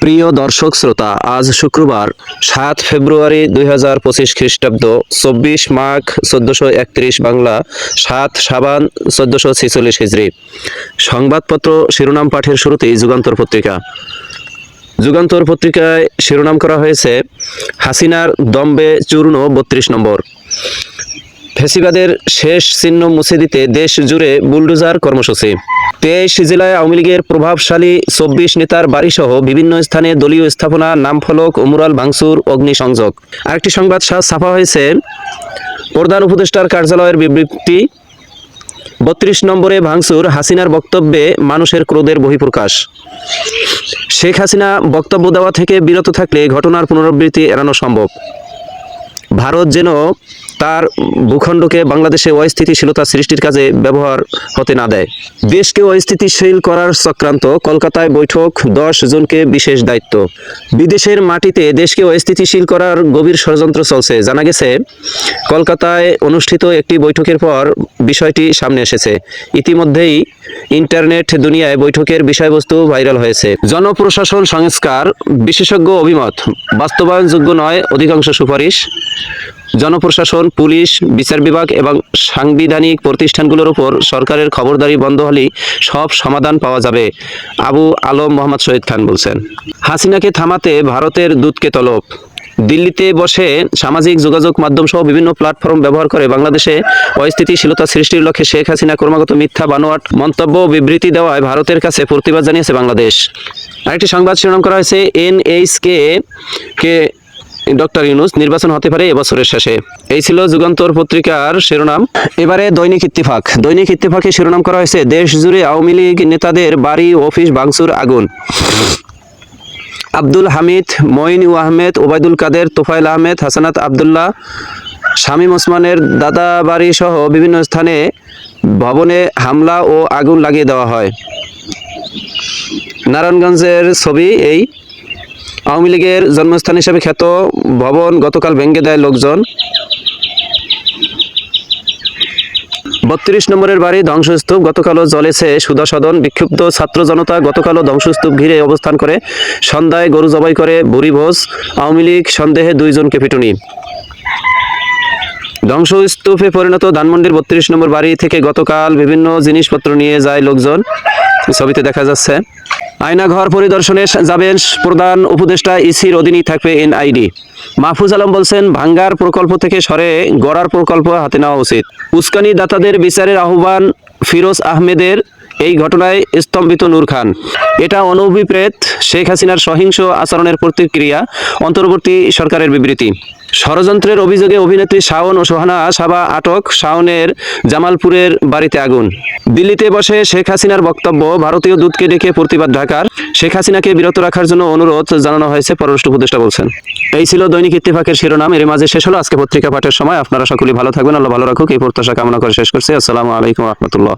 প্রিয় দর্শক শ্রোতা, আজ শুক্রবার ৭ ফেব্রুয়ারি ২০২৫ খ্রিস্টাব্দ, ২৪ মাঘ ১৪৩১ বাংলা, ৭ সাবান ১৪৪৬ হিজরি। সংবাদপত্র শিরোনাম পাঠের শুরুতেই যুগান্তর পত্রিকা। যুগান্তর পত্রিকায় শিরোনাম করা হয়েছে, হাসিনার দম্বে চূর্ণ ৩২ নম্বর। ফ্যাসিবাদের শেষ চিহ্ন মুছে দিতে দেশ জুড়ে বুলডোজার কর্মসূচি। ২৩ জেলায় আওয়ামী লীগের প্রভাবশালী ২৪ নেতার বাড়িসহ বিভিন্ন স্থানে দলীয় স্থাপনা, নামফলক ও মুরাল ভাঙচুর, অগ্নিসংযোগ। আরেকটি সংবাদ ছাপা হয়েছে, প্রধান উপদেষ্টার কার্যালয়ের বিবৃতি, ৩২ নম্বরে ভাঙচুর, হাসিনার বক্তব্যে মানুষের ক্রোধের বহিঃপ্রকাশ। শেখ হাসিনা বক্তব্য দেওয়া থেকে বিরত থাকলে ঘটনার পুনরাবৃত্তি এড়ানো সম্ভব। ভারত যেন তার ভূখণ্ডকে বাংলাদেশে অস্থিতিশীলতা সৃষ্টির কাজে ব্যবহার হতে না দেয়। দেশকে অস্থিতিশীল করার চক্রান্ত, কলকাতায় বৈঠক, ১০ জনকে বিশেষ দায়িত্ব। বিদেশের মাটিতে দেশকে অস্থিতিশীল করার গভীর ষড়যন্ত্র চলছে। জানা গেছে, কলকাতায় অনুষ্ঠিত একটি বৈঠকের পর বিষয়টি সামনে এসেছে। ইতিমধ্যেই ইন্টারনেট দুনিয়ায় বৈঠকের বিষয়বস্তু ভাইরাল হয়েছে। জনপ্রশাসন সংস্কার, বিশেষজ্ঞ অভিমত, বাস্তবায়নযোগ্য নয় অধিকাংশ সুপারিশ। জনপ্রশাসন, পুলিশ, বিচার বিভাগ এবং সাংবিধানিক প্রতিষ্ঠানগুলোর উপর সরকারের খবরদারি বন্ধ হলেই সব সমাধান পাওয়া যাবে, আবু আলম মোহাম্মদ শহীদ খান বলছেন। হাসিনাকে থামাতে ভারতের দূতকে তলব। দিল্লিতে বসে সামাজিক যোগাযোগ মাধ্যম সহ বিভিন্ন প্ল্যাটফর্ম ব্যবহার করে বাংলাদেশে অস্থিতিশীলতা সৃষ্টির লক্ষ্যে শেখ হাসিনা ক্রমাগত মিথ্যা, বানোয়াট মন্তব্য ও বিবৃতি দেওয়ায় ভারতের কাছে প্রতিবাদ জানিয়েছে বাংলাদেশ। আরেকটি সংবাদ শিরোনাম করা হয়েছে, এনএইচকে কে ডক্টর ইউনূস নির্বাচন হতে পারে এবছরের শেষে। এই ছিল যুগান্তর পত্রিকার শিরোনাম। এবারে দৈনিক ইত্তেফাক। দৈনিক ইত্তেফাকে শিরোনাম করা হয়েছে, দেশ জুড়ে আওয়ামী লীগ নেতাদের বাড়ি, অফিস ভাঙচুর, আগুন। আব্দুল হামিদ, মঈন আহমেদ, ওবায়দুল কাদের, তোফায়েল আহমেদ, হাসানাত আবদুল্লাহ, শামীম ওসমানের দাদা বাড়ি সহ বিভিন্ন স্থানে ভবনে হামলা ও আগুন লাগিয়ে দেওয়া হয়। নারায়ণগঞ্জের ছবি। এই আওয়ামী লীগের জন্মস্থান হিসেবে খ্যাত ভবন গতকাল ভেঙে দেয় লোকজন। ৩২ নম্বরের বাড়ি ধ্বংসস্তূপ, গতকালও জ্বলেছে সুধা সদন। বিক্ষুব্ধ ছাত্র জনতা গতকালও ধ্বংসস্তূপ ঘিরে অবস্থান করে। সন্ধ্যায় গরু জবাই করে ভুরিভোজ। আওয়ামী লীগ সন্দেহে 2 জনকে পিটুনি। ধ্বংসস্তূপে পরিণত ধানমন্ডির ৩২ নম্বর বাড়ি থেকে গতকাল বিভিন্ন জিনিসপত্র নিয়ে যায় লোকজন, ছবিতে দেখা যাচ্ছে। আয়নাঘর পরিদর্শনে যাবেন প্রধান উপদেষ্টা, ইসির অধীনেই থাকবে এনআইডি। মাহফুজ আলম বলছেন, ভাঙ্গার প্রকল্প থেকে সরে গড়ার প্রকল্প হাতে নেওয়া উচিত। উস্কানি দাতাদের বিচারের আহ্বান ফিরোজ আহমেদের। এই ঘটনায় স্তম্ভিত নূর খান। এটা অনভিপ্রেত শেখ হাসিনার সহিংস আচরণের প্রতিক্রিয়া, অন্তর্বর্তী সরকারের বিবৃতি। ষড়যন্ত্রের অভিযোগে অভিনেত্রী শাওন ও সোহানা সাবা আটক, শাওনের জামালপুরের বাড়িতে আগুন। দিল্লিতে বসে শেখ হাসিনার বক্তব্য, ভারতীয় দূতকে ডেকে প্রতিবাদ ঢাকার। শেখ হাসিনাকে বিরত রাখার জন্য অনুরোধ জানানো হয়েছে, পররাষ্ট্র উপদেষ্টা বলছেন। এই ছিল দৈনিক ইত্তেফাকের শিরোনাম। এর মাঝে শেষ হলো আজকে পত্রিকা পাঠের সময়। আপনারা সকলেই ভালো থাকবেন, আল্লাহ ভালো রাখুক, এই প্রত্যাশা কামনা করে শেষ করছি। আসসালামু আলাইকুম রহমতুল্লাহ।